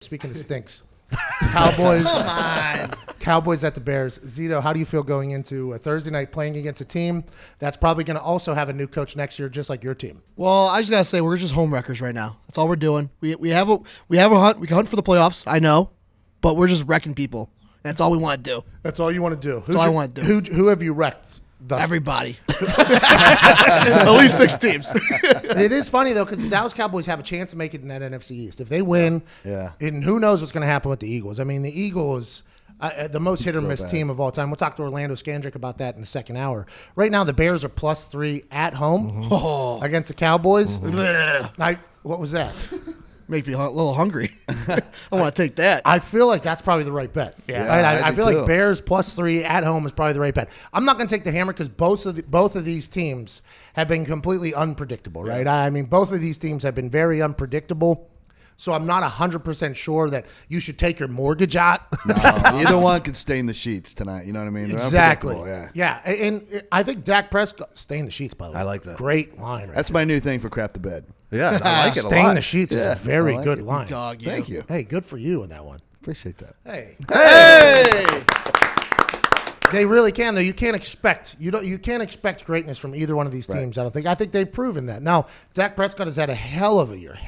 Speaking of stinks, Cowboys at the Bears. Zito, how do you feel going into a Thursday night playing against a team that's probably going to also have a new coach next year, just like your team? Well, I just gotta say we're just home wreckers right now. That's all we're doing. We have a hunt. We can hunt for the playoffs. I know, but we're just wrecking people. That's all we want to do. That's all you want to do. That's all I want to do. Who have you wrecked? Everybody. At least 6 teams. It is funny, though, because the Dallas Cowboys have a chance to make it in that NFC East. If they win, and who knows what's going to happen with the Eagles. I mean, the Eagles, the most hit-or-miss team of all time. We'll talk to Orlando Scandrick about that in the second hour. Right now, the Bears are +3 at home against the Cowboys. What was that? Make me a little hungry. I want to take that. I feel like that's probably the right bet. Yeah, I feel like Bears +3 at home is probably the right bet. I'm not going to take the hammer because both of these teams have been completely unpredictable, right? I mean, both of these teams have been very unpredictable. So I'm not 100% sure that you should take your mortgage out. No, either one could stain the sheets tonight. You know what I mean? They're exactly. Yeah. And I think Dak Prescott stain the sheets. By the way, I like that. Great line. That's my new thing for crap the bed. Yeah, I like it a lot. Stain the sheets is a very good line. Dog, Thank you. Hey, good for you in that one. Appreciate that. Hey. Hey! They really can, though. You can't expect greatness from either one of these teams. I don't think. I think they've proven that. Now, Dak Prescott has had a hell of a year.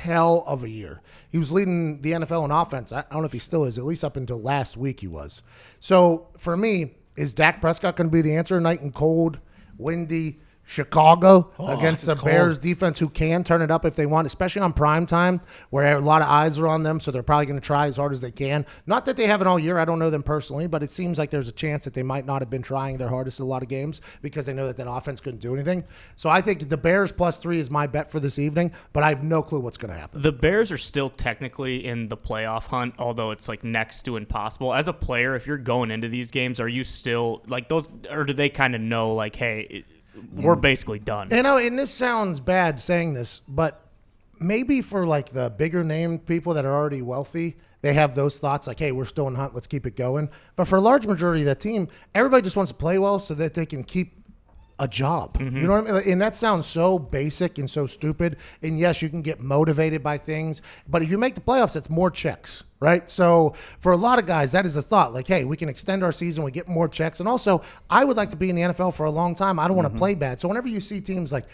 He was leading the NFL in offense. I don't know if he still is. At least up until last week, he was. So for me, is Dak Prescott going to be the answer tonight in cold, windy Chicago against the Bears defense, who can turn it up if they want, especially on prime time where a lot of eyes are on them, so they're probably going to try as hard as they can. Not that they haven't all year. I don't know them personally, but it seems like there's a chance that they might not have been trying their hardest in a lot of games because they know that offense couldn't do anything. So I think the Bears +3 is my bet for this evening, but I have no clue what's going to happen. The Bears are still technically in the playoff hunt, although it's like next to impossible. As a player, if you're going into these games, are you still like those, or do they kind of know like, hey, we're basically done? You know, and this sounds bad saying this, but maybe for like the bigger name people that are already wealthy, they have those thoughts like, hey, we're still in hunt, let's keep it going. But for a large majority of that team, everybody just wants to play well so that they can keep a job. You know what I mean? And that sounds so basic and so stupid. And yes, you can get motivated by things, but if you make the playoffs, it's more checks, right? So for a lot of guys, that is a thought like, hey, we can extend our season, we get more checks. And also, I would like to be in the NFL for a long time. I don't want to play bad. So whenever you see teams like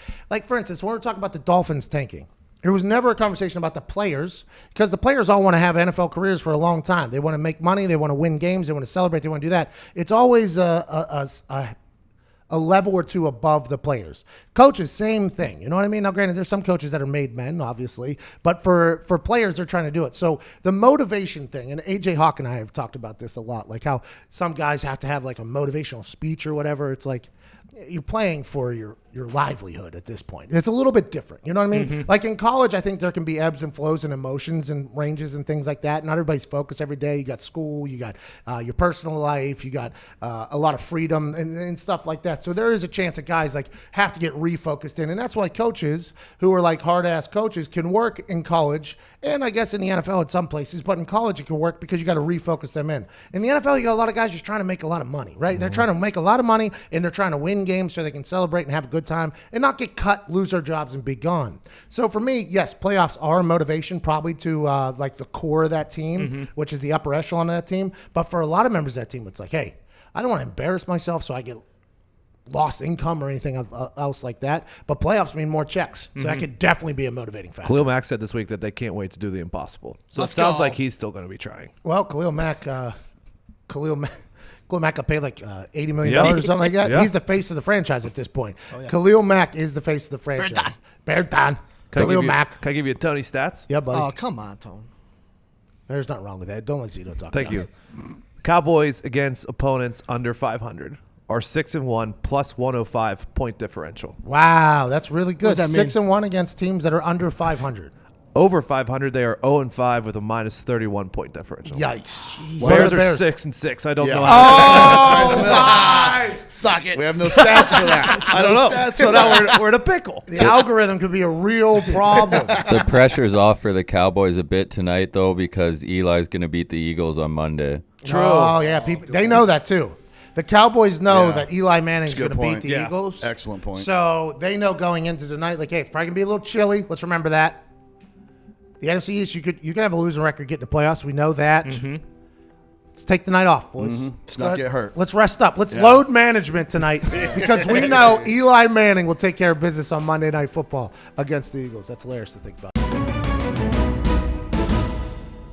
for instance, when we're talking about the Dolphins tanking, there was never a conversation about the players because the players all want to have NFL careers for a long time. They want to make money. They want to win games. They want to celebrate. They want to do that. It's always a level or two above the players. Coaches, same thing. You know what I mean? Now, granted, there's some coaches that are made men, obviously, but for players, they're trying to do it. So the motivation thing, and AJ Hawk and I have talked about this a lot, like how some guys have to have like a motivational speech or whatever. It's like you're playing for your livelihood at this point. It's a little bit different. You know what I mean? Like in college, I think there can be ebbs and flows and emotions and ranges and things like that. Not everybody's focused every day. You got school, you got your personal life, you got a lot of freedom and stuff like that. So there is a chance that guys like have to get refocused in. And that's why coaches who are like hard-ass coaches can work in college and I guess in the NFL at some places, but in college it can work because you got to refocus them in. In the NFL, you got a lot of guys just trying to make a lot of money, right? They're trying to make a lot of money and they're trying to win games so they can celebrate and have a good time and not get cut, lose their jobs, and be gone. So for me, yes, playoffs are a motivation probably to like the core of that team, which is the upper echelon of that team. But for a lot of members of that team, it's like, hey, I don't want to embarrass myself so I get lost income or anything else like that. But playoffs mean more checks. So that could definitely be a motivating factor. Khalil Mack said this week that they can't wait to do the impossible. So it sounds like he's still going to be trying. Well, Khalil Mack got paid like $80 million or something like that. He's the face of the franchise at this point. Khalil Mack is the face of the franchise. Bertan. Khalil Mack. Can I give you a Tony stats? Yeah, buddy. Oh, come on, Tone. There's nothing wrong with that. Don't let Zito talk Thank about you. it. Cowboys against opponents under 500 are 6-1 plus 105 point differential. Wow, that's really good. What does that mean? 6-1 against teams that are under 500. Over 500, they are 0-5 with a minus 31 point differential. Yikes. Bears are 6-6. I don't know. Oh, my. Suck it. We have no stats for that. I don't know. So now we're in a pickle. The algorithm could be a real problem. The pressure's off for the Cowboys a bit tonight, though, because Eli's going to beat the Eagles on Monday. True. Oh, yeah. They know that, too. The Cowboys know that Eli Manning's going to beat the Eagles. Excellent point. So they know going into tonight, like, hey, it's probably going to be a little chilly. Let's remember that. The NFC East, you could have a losing record getting the playoffs. We know that. Let's take the night off, boys. Let's not get hurt. Let's rest up. Let's load management tonight because we know Eli Manning will take care of business on Monday Night Football against the Eagles. That's hilarious to think about.